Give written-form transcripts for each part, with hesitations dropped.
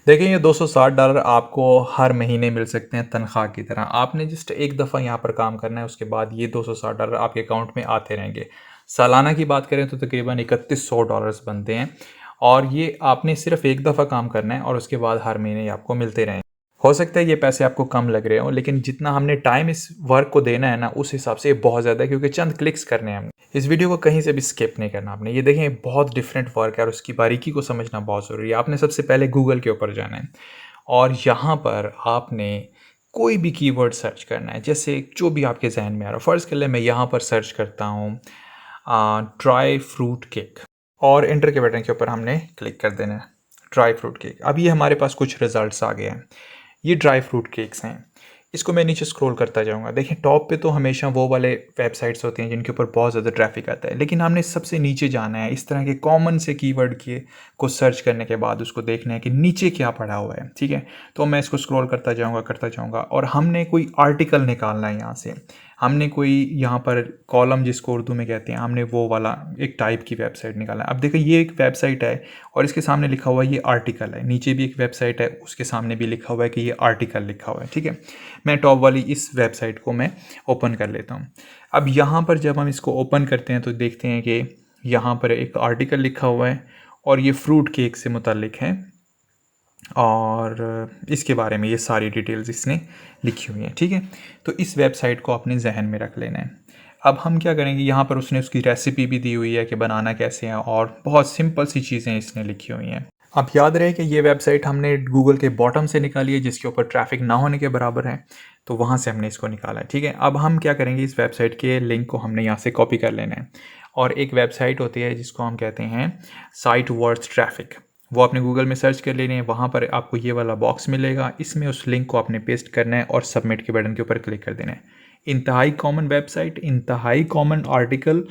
देखिए ये $260 आपको हर महीने मिल सकते हैं तनख्वाह की तरह। आपने जस्ट एक दफ़ा यहाँ पर काम करना है, उसके बाद ये $260 आपके अकाउंट में आते रहेंगे। सालाना की बात करें तो तकरीबन $3100 बनते हैं और ये आपने सिर्फ़ एक दफ़ा काम करना है और उसके बाद हर महीने ये आपको मिलते रहेंगे। हो सकता है ये पैसे आपको कम लग रहे हों, लेकिन जितना हमने टाइम इस वर्क को देना है ना, उस हिसाब से ये बहुत ज़्यादा है, क्योंकि चंद क्लिक्स करने हैं हमने। इस वीडियो को कहीं से भी स्किप नहीं करना आपने। ये देखें, बहुत डिफरेंट वर्क है और उसकी बारीकी को समझना बहुत ज़रूरी है। आपने सबसे पहले गूगल के ऊपर जाना है और यहाँ पर आपने कोई भी कीवर्ड सर्च करना है, जैसे जो भी आपके जहन में आ रहा है। फ़र्ज़ कर ले मैं यहाँ पर सर्च करता हूँ ड्राई फ्रूट केक, और एंटर के बटन के ऊपर हमने क्लिक कर देना है, ड्राई फ्रूट केक। अब ये हमारे पास कुछ रिजल्ट्स आ गए हैं। ये ड्राई फ्रूट केक्स हैं। इसको मैं नीचे स्क्रॉल करता जाऊँगा। देखिए टॉप पे तो हमेशा वो वाले वेबसाइट्स होते हैं जिनके ऊपर बहुत ज़्यादा ट्रैफिक आता है, लेकिन हमने सबसे नीचे जाना है। इस तरह के कॉमन से कीवर्ड के को सर्च करने के बाद उसको देखना है कि नीचे क्या पड़ा हुआ है, ठीक है। तो मैं इसको स्क्रॉल करता जाऊँगा और हमने कोई आर्टिकल निकालना है यहाँ से। हमने कोई यहाँ पर कॉलम, जिसको उर्दू में कहते हैं, हमने वो वाला एक टाइप की वेबसाइट निकाला है। अब देखिए ये एक वेबसाइट है और इसके सामने लिखा हुआ है ये आर्टिकल है। नीचे भी एक वेबसाइट है, उसके सामने भी लिखा हुआ है कि ये आर्टिकल लिखा हुआ है, ठीक है। मैं टॉप वाली इस वेबसाइट को मैं ओपन कर लेता हूँ। अब यहाँ पर जब हम इसको ओपन करते हैं तो देखते हैं कि यहाँ पर एक आर्टिकल लिखा हुआ है और ये फ्रूट केक से मुतल्लिक है और इसके बारे में ये सारी डिटेल्स इसने लिखी हुई हैं, ठीक है। तो इस वेबसाइट को अपने जहन में रख लेना है। अब हम क्या करेंगे, यहाँ पर उसने उसकी रेसिपी भी दी हुई है कि बनाना कैसे है और बहुत सिंपल सी चीज़ें इसने लिखी हुई हैं। अब याद रहे कि ये वेबसाइट हमने गूगल के बॉटम से निकाली है, जिसके ऊपर ट्रैफिक ना होने के बराबर है, तो वहाँ से हमने इसको निकाला है, ठीक है। अब हम क्या करेंगे, इस वेबसाइट के लिंक को हमने यहाँ से कॉपी कर लेना है और एक वेबसाइट होती है जिसको हम कहते हैं साइट वर्थ ट्रैफिक, वो आपने गूगल में सर्च कर लेनी है। वहाँ पर आपको ये वाला बॉक्स मिलेगा, इसमें उस लिंक को आपने पेस्ट करना है और सबमिट के बटन के ऊपर क्लिक कर देना है। इंतहाई कॉमन वेबसाइट, इंतहाई कॉमन आर्टिकल,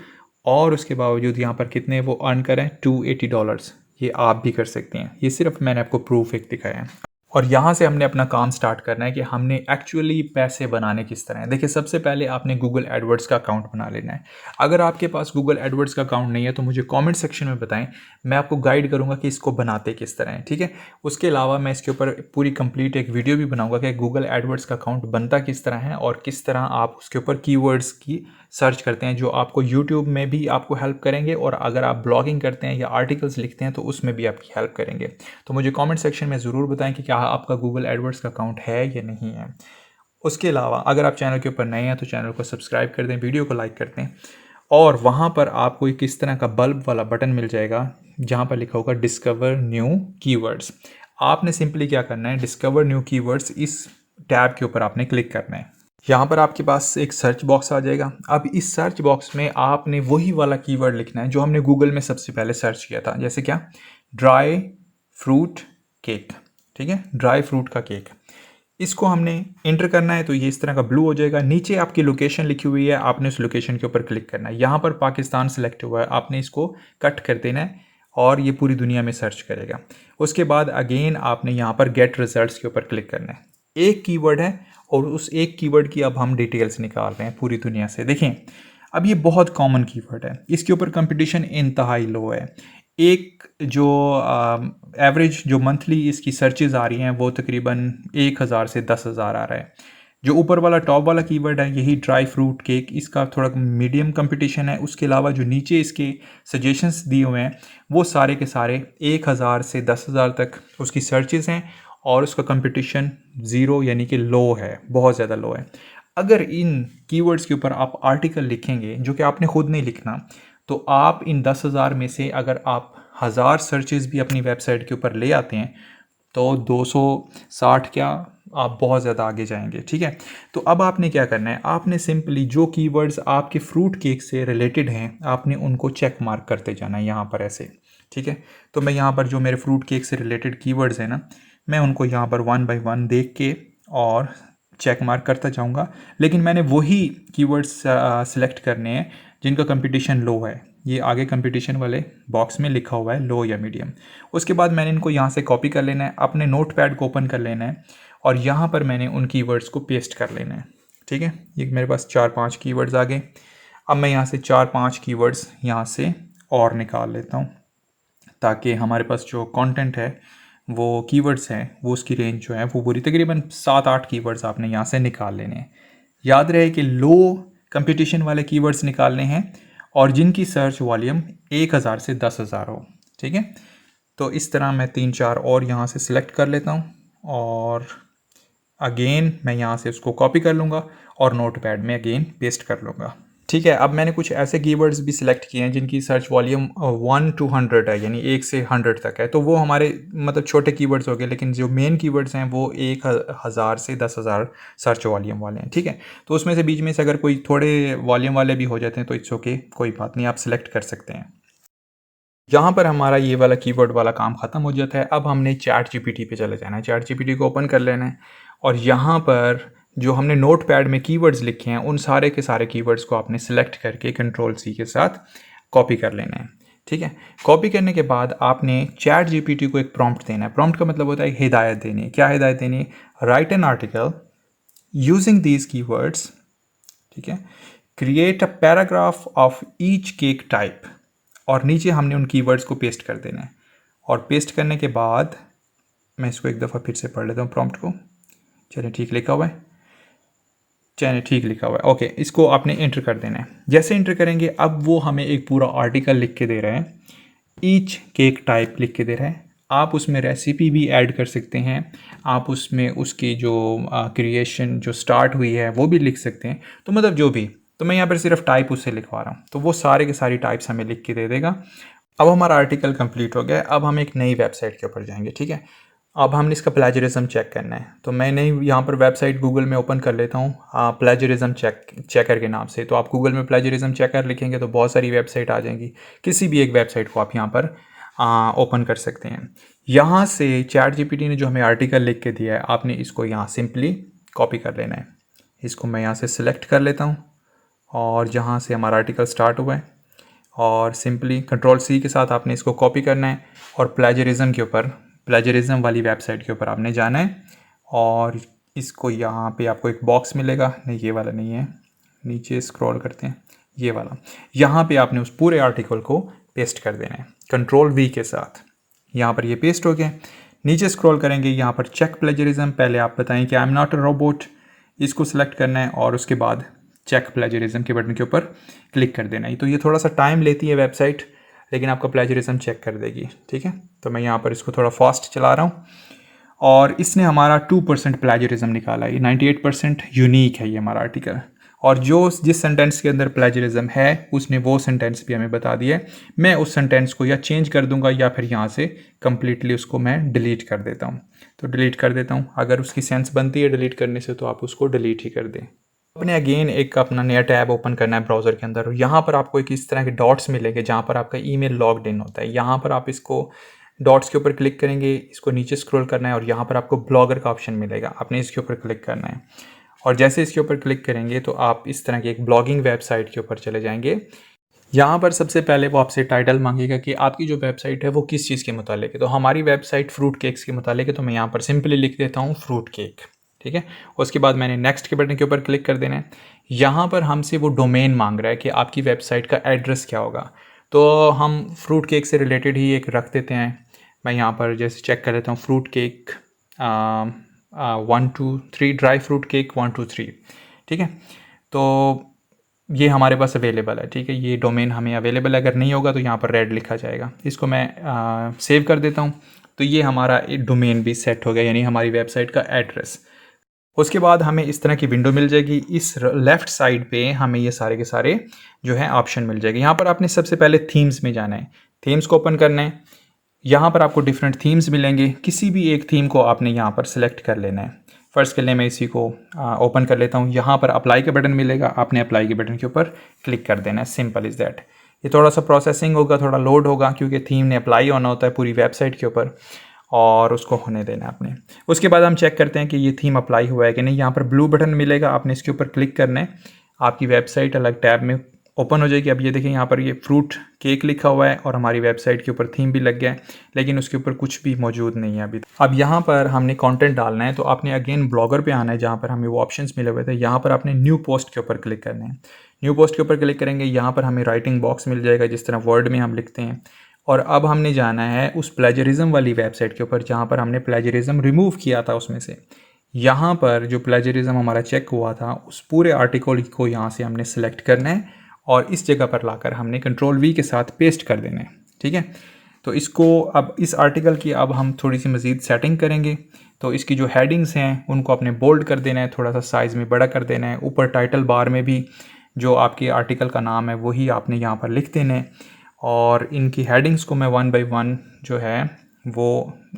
और उसके बावजूद यहाँ पर कितने वो अर्न करें, $280। ये आप भी कर सकते हैं। ये सिर्फ मैंने आपको प्रूफ एक दिखाया है और यहाँ से हमने अपना काम स्टार्ट करना है कि हमने एक्चुअली पैसे बनाने किस तरह हैं। देखिए सबसे पहले आपने गूगल एडवर्ड्स का अकाउंट बना लेना है। अगर आपके पास गूगल एडवर्ड्स का अकाउंट नहीं है तो मुझे कमेंट सेक्शन में बताएं, मैं आपको गाइड करूँगा कि इसको बनाते किस तरह है, ठीक है। उसके अलावा मैं इसके ऊपर पूरी कंप्लीट एक वीडियो भी बनाऊँगा कि गूगल एडवर्ड्स का अकाउंट बनता किस तरह है और किस तरह आप उसके ऊपर कीवर्ड्स की सर्च करते हैं, जो आपको यूट्यूब में भी आपको हेल्प करेंगे और अगर आप ब्लॉगिंग करते हैं या आर्टिकल्स लिखते हैं तो उसमें भी आपकी हेल्प करेंगे। तो मुझे कमेंट सेक्शन में ज़रूर बताएं कि क्या आपका गूगल एडवर्ड्स का अकाउंट है या नहीं है। उसके अलावा अगर आप चैनल के ऊपर नए हैं तो चैनल को सब्सक्राइब कर दें, वीडियो को लाइक कर दें और वहाँ पर आपको एक इस तरह का बल्ब वाला बटन मिल जाएगा जहाँ पर लिखा होगा डिस्कवर न्यू कीवर्ड्स। आपने सिंपली क्या करना है, डिस्कवर न्यू कीवर्ड्स इस टैब के ऊपर आपने क्लिक करना है। यहाँ पर आपके पास एक सर्च बॉक्स आ जाएगा। अब इस सर्च बॉक्स में आपने वही वाला कीवर्ड लिखना है जो हमने गूगल में सबसे पहले सर्च किया था, जैसे क्या, ड्राई फ्रूट केक, ठीक है, ड्राई फ्रूट का केक। इसको हमने इंटर करना है तो ये इस तरह का ब्लू हो जाएगा। नीचे आपकी लोकेशन लिखी हुई है, आपने उस लोकेशन के ऊपर क्लिक करना है। यहाँ पर पाकिस्तान सेलेक्ट हुआ है, आपने इसको कट कर देना है और ये पूरी दुनिया में सर्च करेगा। उसके बाद अगेन आपने यहाँ पर गेट रिजल्ट्स के ऊपर क्लिक करना है। एक कीवर्ड है और उस एक कीवर्ड की अब हम डिटेल्स निकाल रहे हैं पूरी दुनिया से। देखें अब ये बहुत कॉमन कीवर्ड है, इसके ऊपर कंपटीशन इंतहाई लो है। एक जो एवरेज जो मंथली इसकी सर्चेज आ रही हैं वो तकरीबन 1000 से 10,000 आ रहा है। जो ऊपर वाला टॉप वाला कीवर्ड है यही ड्राई फ्रूट केक, इसका थोड़ा मीडियम कंपटीशन है। उसके अलावा जो नीचे इसके सजेशंस दिए हुए हैं वो सारे के सारे 1000 से 10,000 तक उसकी सर्चेज हैं और उसका कंपटीशन ज़ीरो यानी कि लो है, बहुत ज़्यादा लो है। अगर इन कीवर्ड्स के ऊपर आप आर्टिकल लिखेंगे जो कि आपने खुद नहीं लिखना, तो आप इन 10,000 में से अगर आप 1000 सर्चेस भी अपनी वेबसाइट के ऊपर ले आते हैं तो 260 क्या, आप बहुत ज़्यादा आगे जाएंगे, ठीक है। तो अब आपने क्या करना है, आपने सिंपली जो कीवर्ड्स आपके फ्रूट केक से रिलेटेड हैं आपने उनको चेक मार्क करते जाना है यहाँ पर ऐसे, ठीक है। तो मैं यहाँ पर जो मेरे फ्रूट केक से रिलेटेड कीवर्ड्स हैं ना, मैं उनको यहाँ पर 1 बाय 1 देख के और चेक मार्क करता जाऊँगा। लेकिन मैंने वही कीवर्ड्स सेलेक्ट करने हैं जिनका कंपटीशन लो है। ये आगे कंपटीशन वाले बॉक्स में लिखा हुआ है लो या मीडियम। उसके बाद मैंने इनको यहाँ से कॉपी कर लेना है, अपने नोट पैड को ओपन कर लेना है और यहाँ पर मैंने उन कीवर्ड्स को पेस्ट कर लेना है, ठीक है। ये मेरे पास 4-5 कीवर्ड्स आ गए। अब मैं यहाँ से 4-5 कीवर्ड्स यहाँ से और निकाल लेता हूँ ताकि हमारे पास जो कंटेंट है वो कीवर्ड्स हैं, वो उसकी रेंज जो है वो पूरी तकरीबन 7-8 कीवर्ड्स आपने यहाँ से निकाल लेने हैं। याद रहे कि लो कंपटीशन वाले कीवर्ड्स निकालने हैं और जिनकी सर्च वॉल्यूम 1000 से 10,000 हो। ठीक है, तो इस तरह मैं 3-4 और यहाँ से सिलेक्ट कर लेता हूँ और अगेन मैं यहाँ से उसको कॉपी कर लूँगा और नोटपैड में अगेन पेस्ट कर लूँगा। ठीक है, अब मैंने कुछ ऐसे कीवर्ड्स भी सिलेक्ट किए हैं जिनकी सर्च वॉल्यूम 1 to 100 है, यानी 1 से 100 तक है। तो वो हमारे मतलब छोटे कीवर्ड्स हो गए, लेकिन जो मेन कीवर्ड्स हैं वो 1000 से 10,000 सर्च वॉल्यूम वाले हैं। ठीक है, तो उसमें से बीच में से अगर कोई थोड़े वॉल्यूम वाले भी हो जाते हैं तो इट्स ओके, कोई बात नहीं, आप सिलेक्ट कर सकते हैं। यहाँ पर हमारा ये वाला कीवर्ड वाला काम ख़त्म हो जाता है। अब हमने चैट जीपीटी पे चले जाना है, चैट जीपीटी को ओपन कर लेना है और यहाँ पर जो हमने नोटपैड में कीवर्ड्स लिखे हैं उन सारे के सारे कीवर्ड्स को आपने सेलेक्ट करके Ctrl+C के साथ कॉपी कर लेना है। ठीक है, कॉपी करने के बाद आपने चैट जीपीटी को एक प्रॉम्प्ट देना है। प्रॉम्प्ट का मतलब होता है हिदायत देनी है। क्या हिदायत देनी है? Right an article using these keywords, ठीक है, create a paragraph of each cake type, और नीचे हमने उन कीवर्ड्स को पेस्ट कर देना है। और पेस्ट करने के बाद मैं इसको एक दफ़ा फिर से पढ़ लेता हूँ प्रॉम्प्ट को। चलिए ठीक लिखा हुआ है, चलिए ठीक लिखा हुआ है, ओके। इसको आपने एंटर कर देना है। जैसे एंटर करेंगे अब वो हमें एक पूरा आर्टिकल लिख के दे रहा है, ईच केक टाइप लिख के दे रहा है। आप उसमें रेसिपी भी ऐड कर सकते हैं, आप उसमें उसकी जो क्रिएशन जो स्टार्ट हुई है वो भी लिख सकते हैं। तो मतलब जो भी, तो मैं यहाँ पर सिर्फ टाइप उससे लिखवा रहा हूँ, तो वो सारे के सारी टाइप्स हमें लिख के दे देगा। अब हमारा आर्टिकल कंप्लीट हो गया। अब हम एक नई वेबसाइट के ऊपर जाएंगे। ठीक है, अब हमने इसका प्लेजरिज्म चेक करना है। तो मैंने यहाँ पर वेबसाइट गूगल में ओपन कर लेता हूँ प्लेजरिज्म चेकर के नाम से। तो आप गूगल में प्लेजरिज्म चेकर लिखेंगे तो बहुत सारी वेबसाइट आ जाएंगी। किसी भी एक वेबसाइट को आप यहाँ पर ओपन कर सकते हैं। यहाँ से चैट जीपीटी ने जो हमें आर्टिकल लिख के दिया है, आपने इसको यहाँ सिंपली कॉपी कर लेना है। इसको मैं यहाँ से सिलेक्ट कर लेता हूँ और जहाँ से हमारा आर्टिकल स्टार्ट हुआ है, और सिंपली Ctrl+C के साथ आपने इसको कॉपी करना है और प्लेजरिज्म के ऊपर, प्लेजरिज्म वाली वेबसाइट के ऊपर आपने जाना है और इसको यहाँ पे आपको एक बॉक्स मिलेगा, नहीं ये वाला नहीं है, नीचे स्क्रॉल करते हैं, ये वाला, यहाँ पे आपने उस पूरे आर्टिकल को पेस्ट कर देना है Ctrl+V के साथ। यहाँ पर ये पेस्ट हो गया। नीचे स्क्रॉल करेंगे, यहाँ पर चेक प्लेजरिज्म, पहले आप बताएं कि I am not a robot, इसको सिलेक्ट करना है और उसके बाद चेक प्लेजरिज्म के बटन के ऊपर क्लिक कर देना है। तो ये थोड़ा सा टाइम लेती है वेबसाइट, लेकिन आपका प्लेजरिज्म चेक कर देगी। ठीक है, तो मैं यहाँ पर इसको थोड़ा फास्ट चला रहा हूँ और इसने हमारा 2% प्लेजरिज्म निकाला है। 98% यूनिक है ये हमारा आर्टिकल, और जो जिस सेंटेंस के अंदर प्लेजरिज्म है उसने वो सेंटेंस भी हमें बता दिया है। मैं उस सेंटेंस को या चेंज कर दूंगा या फिर यहाँ से कम्प्लीटली उसको मैं डिलीट कर देता हूँ। तो डिलीट कर देता हूँ, अगर उसकी सेंस बनती है डिलीट करने से तो आप उसको डिलीट ही कर दें। अपने अगेन एक अपना नया टैब ओपन करना है ब्राउज़र के अंदर, और यहाँ पर आपको एक इस तरह के डॉट्स मिलेंगे जहाँ पर आपका ईमेल लॉग्ड इन होता है। यहाँ पर आप इसको डॉट्स के ऊपर क्लिक करेंगे, इसको नीचे स्क्रॉल करना है और यहाँ पर आपको ब्लॉगर का ऑप्शन मिलेगा, आपने इसके ऊपर क्लिक करना है। और जैसे इसके ऊपर क्लिक करेंगे तो आप इस तरह की एक ब्लॉगिंग वेबसाइट के ऊपर चले जाएंगे। यहाँ पर सबसे पहले वो आपसे टाइटल मांगेगा कि आपकी जो वेबसाइट है वो किस चीज़ के मुतालिक है। तो हमारी वेबसाइट फ्रूट केक्स के मुतालिक है, तो मैं यहाँ पर सिंपली लिख देता हूँ फ्रूट केक। ठीक है, उसके बाद मैंने नेक्स्ट के बटन के ऊपर क्लिक कर देना है। यहाँ पर हमसे वो डोमेन मांग रहा है कि आपकी वेबसाइट का एड्रेस क्या होगा, तो हम फ्रूट केक से रिलेटेड ही एक रख देते हैं। मैं यहाँ पर जैसे चेक कर लेता हूँ, fruit cake 1 2 3, dry fruit cake 1 2 3। ठीक है, तो ये हमारे पास अवेलेबल है। ठीक है, ये डोमेन हमें अवेलेबल है, अगर नहीं होगा तो यहाँ पर रेड लिखा जाएगा। इसको मैं सेव कर देता हूँ। तो ये हमारा डोमेन भी सेट हो गया, यानी हमारी वेबसाइट का एड्रेस। उसके बाद हमें इस तरह की विंडो मिल जाएगी। इस लेफ़्ट साइड पे हमें ये सारे के सारे जो है ऑप्शन मिल जाएंगे। यहाँ पर आपने सबसे पहले थीम्स में जाना है, थीम्स को ओपन करना है। यहाँ पर आपको डिफरेंट थीम्स मिलेंगे, किसी भी एक थीम को आपने यहाँ पर सिलेक्ट कर लेना है। फर्स्ट के लिए मैं इसी को ओपन कर लेता हूँ। यहाँ पर अप्लाई का बटन मिलेगा, आपने अप्लाई के बटन के ऊपर क्लिक कर देना है, सिंपल इज़ दैट। ये थोड़ा सा प्रोसेसिंग होगा, थोड़ा लोड होगा, क्योंकि थीम ने अप्लाई होना होता है पूरी वेबसाइट के ऊपर, और उसको होने देना है आपने। उसके बाद हम चेक करते हैं कि ये थीम अप्लाई हुआ है कि नहीं। यहाँ पर ब्लू बटन मिलेगा, आपने इसके ऊपर क्लिक करना है, आपकी वेबसाइट अलग टैब में ओपन हो जाएगी। अब ये देखें, यहाँ पर ये फ्रूट केक लिखा हुआ है और हमारी वेबसाइट के ऊपर थीम भी लग गया है, लेकिन उसके ऊपर कुछ भी मौजूद नहीं है अभी। अब यहाँ पर हमने कंटेंट डालना है, तो आपने अगेन ब्लॉगर पे आना है, जहाँ पर हमें वो ऑप्शंस मिले हुए थे। यहाँ पर आपने न्यू पोस्ट के ऊपर क्लिक करना है। न्यू पोस्ट के ऊपर क्लिक करेंगे, यहाँ पर हमें राइटिंग बॉक्स मिल जाएगा, जिस तरह वर्ड में हम लिखते हैं, और अब हमने जाना है उस प्लेजरिज्म वाली वेबसाइट के ऊपर जहाँ पर हमने प्लेजरिज्म रिमूव किया था उसमें से। यहाँ पर जो प्लेजरिज्म हमारा चेक हुआ था उस पूरे आर्टिकल को यहाँ से हमने सेलेक्ट करना है और इस जगह पर लाकर हमने कंट्रोल V के साथ पेस्ट कर देना है। ठीक है, तो इसको अब इस आर्टिकल की अब हम थोड़ी सी मज़ीद सेटिंग करेंगे। तो इसकी जो हेडिंग्स हैं उनको अपने बोल्ड कर देना है, थोड़ा सा साइज़ में बड़ा कर देना है। ऊपर टाइटल बार में भी जो आपके आर्टिकल का नाम है वही आपने यहाँ पर लिख देना है। और इनकी हेडिंग्स को मैं 1 बाय 1 जो है वो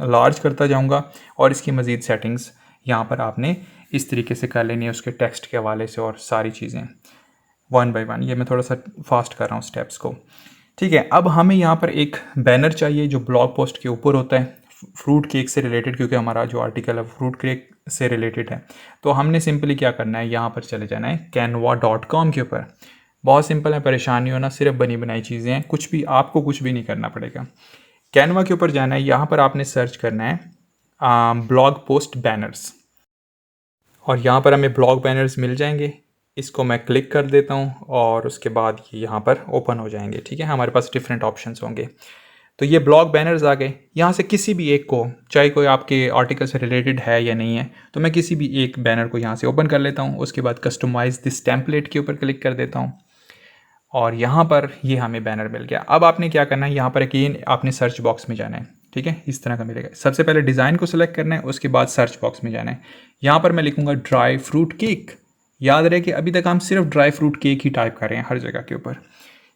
लार्ज करता जाऊँगा और इसकी मज़ीद सेटिंग्स यहाँ पर आपने इस तरीके से कर लेनी है उसके टेक्स्ट के हवाले से और सारी चीज़ें 1 बाय 1। ये मैं थोड़ा सा फास्ट कर रहा हूँ स्टेप्स को। ठीक है, अब हमें यहाँ पर एक बैनर चाहिए जो ब्लॉग पोस्ट के ऊपर होता है फ्रूट केक से रिलेटेड, क्योंकि हमारा जो आर्टिकल है फ्रूट केक से रिलेटेड है। तो हमने सिंपली क्या करना है, यहाँ पर चले जाना है canva.com के ऊपर। बहुत सिंपल है, परेशान नहीं होना, सिर्फ बनी बनाई चीज़ें हैं, कुछ भी आपको कुछ भी नहीं करना पड़ेगा। कैनवा के ऊपर जाना है, यहाँ पर आपने सर्च करना है ब्लॉग पोस्ट बैनर्स और यहाँ पर हमें ब्लॉग बैनर्स मिल जाएंगे। इसको मैं क्लिक कर देता हूँ और उसके बाद ये यहाँ पर ओपन हो जाएंगे। ठीक है, हमारे पास डिफरेंट ऑप्शंस होंगे। तो ये ब्लॉग बैनर्स आ गए। यहाँ से किसी भी एक को, चाहे कोई आपके आर्टिकल से रिलेटेड है या नहीं है, तो मैं किसी भी एक बैनर को यहाँ से ओपन कर लेता हूँ। उसके बाद कस्टमाइज़ दिस टेम्पलेट के ऊपर क्लिक कर देता हूँ और यहाँ पर ये हमें बैनर मिल गया। अब आपने क्या करना है, यहाँ पर अगेन आपने सर्च बॉक्स में जाना है। ठीक है, इस तरह का मिलेगा। सबसे पहले डिज़ाइन को सिलेक्ट करना है, उसके बाद सर्च बॉक्स में जाना है। यहाँ पर मैं लिखूँगा ड्राई फ्रूट केक। याद रहे कि अभी तक हम सिर्फ ड्राई फ्रूट केक ही टाइप कर रहे हैं हर जगह के ऊपर।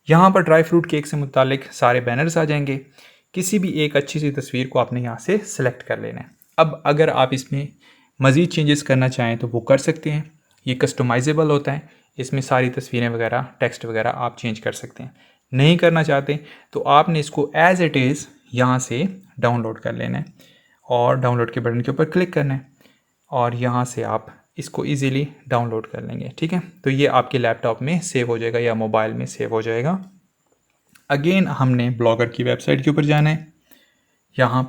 यहाँ पर ड्राई फ्रूट केक से मुतालिक सारे बैनर्स आ जाएंगे। किसी भी एक अच्छी सी तस्वीर को आपने यहाँ से सिलेक्ट कर लेना है। अब अगर आप इसमें मज़ीद चेंजेस करना चाहें तो वो कर सकते हैं। ये कस्टमाइजेबल होता है, इसमें सारी तस्वीरें वगैरह टेक्स्ट वगैरह आप चेंज कर सकते हैं। नहीं करना चाहते तो आपने इसको एज़ इट इज़ यहाँ से डाउनलोड कर लेना है और डाउनलोड के बटन के ऊपर क्लिक करना है और यहाँ से आप इसको इजीली डाउनलोड कर लेंगे। ठीक है, तो ये आपके लैपटॉप में सेव हो जाएगा या मोबाइल में सेव हो जाएगा। अगेन हमने ब्लॉगर की वेबसाइट के ऊपर जाना है। यहाँ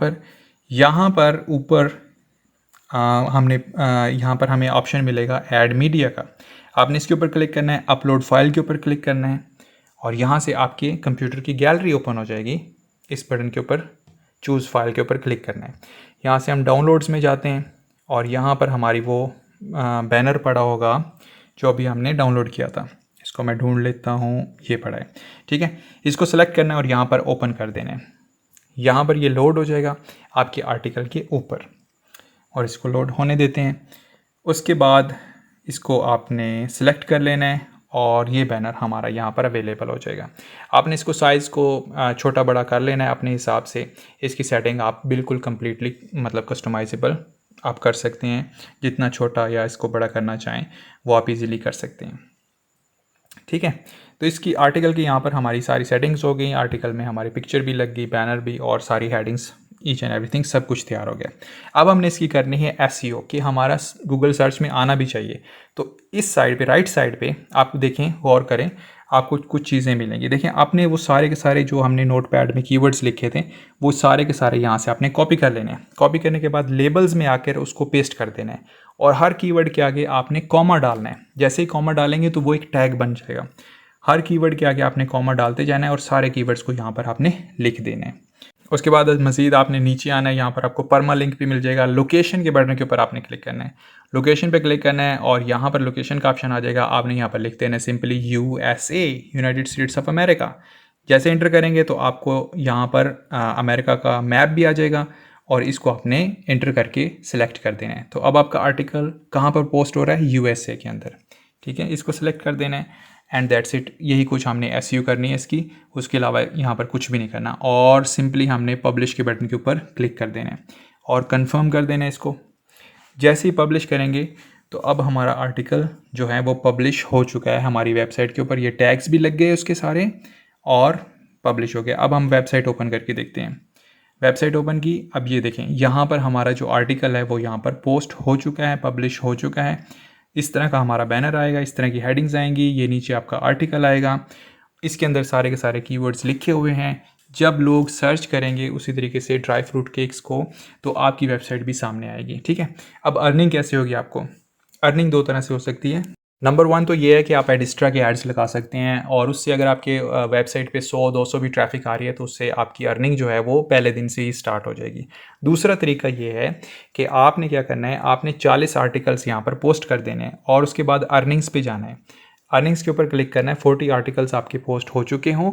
पर ऊपर यहाँ पर हमें ऑप्शन मिलेगा ऐड मीडिया का। आपने इसके ऊपर क्लिक करना है, अपलोड फाइल के ऊपर क्लिक करना है और यहाँ से आपके कंप्यूटर की गैलरी ओपन हो जाएगी। इस बटन के ऊपर चूज़ फाइल के ऊपर क्लिक करना है। यहाँ से हम डाउनलोड्स में जाते हैं और यहाँ पर हमारी वो बैनर पड़ा होगा जो अभी हमने डाउनलोड किया था। इसको मैं ढूंढ लेता हूँ, ये पड़ा है। ठीक है, इसको सेलेक्ट करना है और यहाँ पर ओपन कर देना है। यहाँ पर ये लोड हो जाएगा आपके आर्टिकल के ऊपर और इसको लोड होने देते हैं। उसके बाद इसको आपने सेलेक्ट कर लेना है और ये बैनर हमारा यहाँ पर अवेलेबल हो जाएगा। आपने इसको साइज़ को छोटा बड़ा कर लेना है अपने हिसाब से। इसकी सेटिंग आप बिल्कुल कम्प्लीटली मतलब कस्टमाइजेबल आप कर सकते हैं। जितना छोटा या इसको बड़ा करना चाहें वो आप इजीली कर सकते हैं। ठीक है, तो इसकी आर्टिकल की यहाँ पर हमारी सारी सेटिंग्स हो गई। आर्टिकल में हमारी पिक्चर भी लग गई, बैनर भी और सारी हेडिंग्स, ईच एंड एवरीथिंग सब कुछ तैयार हो गया। अब हमने इसकी करनी है एसईओ कि हमारा गूगल सर्च में आना भी चाहिए। तो इस साइड पे, राइट साइड पे आप देखें, गौर करें, आपको कुछ चीज़ें मिलेंगी। देखें, आपने वो सारे के सारे जो हमने नोटपैड में कीवर्ड्स लिखे थे वो सारे के सारे यहाँ से आपने कॉपी कर लेने हैं। कॉपी करने के बाद लेबल्स में आकर उसको पेस्ट कर देना है और हर कीवर्ड के आगे आपने कॉमा डालना है। जैसे ही कॉमा डालेंगे तो वो एक टैग बन जाएगा। हर कीवर्ड के आगे आपने कॉमा डालते जाना है और सारे कीवर्ड्स को यहाँ पर आपने लिख देना है। उसके बाद मज़ीद आपने नीचे आना है, यहाँ पर आपको परमा लिंक भी मिल जाएगा। लोकेशन के बटन के ऊपर आपने क्लिक करना है, लोकेशन पे क्लिक करना है और यहाँ पर लोकेशन का ऑप्शन आ जाएगा। आपने यहाँ पर लिख देना है simply USA, United states of America. जैसे एंटर करेंगे तो आपको यहाँ पर अमेरिका का मैप भी आ जाएगा और इसको आपने एंटर करके सिलेक्ट कर देना है। तो अब आपका आर्टिकल कहाँ पर पोस्ट हो रहा है, USA के अंदर। ठीक है, इसको सिलेक्ट कर देना है एंड दैट्स इट। यही कुछ हमने एसईओ करनी है इसकी, उसके अलावा यहाँ पर कुछ भी नहीं करना। और सिंपली हमने पब्लिश के बटन के ऊपर क्लिक कर देना है और कंफर्म कर देना है इसको। जैसे ही पब्लिश करेंगे तो अब हमारा आर्टिकल जो है वो पब्लिश हो चुका है हमारी वेबसाइट के ऊपर। ये टैग्स भी लग गए उसके सारे और पब्लिश हो गया। अब हम वेबसाइट ओपन करके देखते हैं। वेबसाइट ओपन की, अब ये देखें यहाँ पर हमारा जो आर्टिकल है वो यहाँ पर पोस्ट हो चुका है, पब्लिश हो चुका है। इस तरह का हमारा बैनर आएगा, इस तरह की हेडिंग्स आएंगी, ये नीचे आपका आर्टिकल आएगा। इसके अंदर सारे के सारे कीवर्ड्स लिखे हुए हैं। जब लोग सर्च करेंगे उसी तरीके से ड्राई फ्रूट केक्स को तो आपकी वेबसाइट भी सामने आएगी। ठीक है, अब अर्निंग कैसे होगी आपको? अर्निंग दो तरह से हो सकती है। नंबर 1 तो ये है कि आप एडिस्ट्रा के एड्स लगा सकते हैं और उससे अगर आपके वेबसाइट पे 100-200 भी ट्रैफ़िक आ रही है तो उससे आपकी अर्निंग जो है वो पहले दिन से ही स्टार्ट हो जाएगी। दूसरा तरीका ये है कि आपने क्या करना है, आपने 40 आर्टिकल्स यहाँ पर पोस्ट कर देने हैं और उसके बाद अर्निंग्स पे जाना है। अर्निंग्स के ऊपर क्लिक करना है, 40 आर्टिकल्स आपके पोस्ट हो चुके हों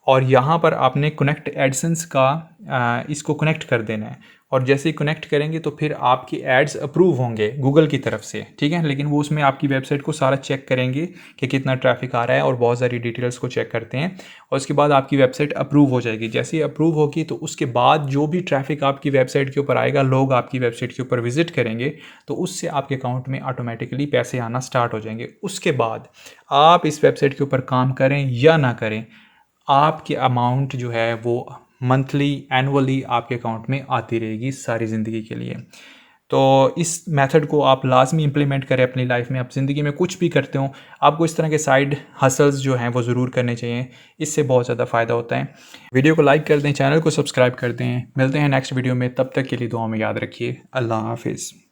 और यहाँ पर आपने कनेक्ट एडसेंस का इसको कनेक्ट कर देना है और जैसे ही कनेक्ट करेंगे तो फिर आपकी एड्स अप्रूव होंगे गूगल की तरफ से, ठीक है। लेकिन वो उसमें आपकी वेबसाइट को सारा चेक करेंगे कि कितना ट्रैफिक आ रहा है और बहुत सारी डिटेल्स को चेक करते हैं और उसके बाद आपकी वेबसाइट अप्रूव हो जाएगी। जैसे ही अप्रूव होगी तो उसके बाद जो भी ट्रैफिक आपकी वेबसाइट के ऊपर आएगा, लोग आपकी वेबसाइट के ऊपर विजिट करेंगे तो उससे आपके अकाउंट में ऑटोमेटिकली पैसे आना स्टार्ट हो जाएंगे। उसके बाद आप इस वेबसाइट के ऊपर काम करें या ना करें, आपकी अमाउंट जो है वो मंथली एनुअली आपके अकाउंट में आती रहेगी सारी ज़िंदगी के लिए। तो इस मेथड को आप लाजमी इम्प्लीमेंट करें अपनी लाइफ में। आप ज़िंदगी में कुछ भी करते हो, आपको इस तरह के साइड हसल्स जो हैं वो ज़रूर करने चाहिए, इससे बहुत ज़्यादा फ़ायदा होता है। वीडियो को लाइक कर दें, चैनल को सब्सक्राइब कर दें। मिलते हैं नेक्स्ट वीडियो में, तब तक के लिए दुआ में याद रखिए। अल्लाह हाफिज़।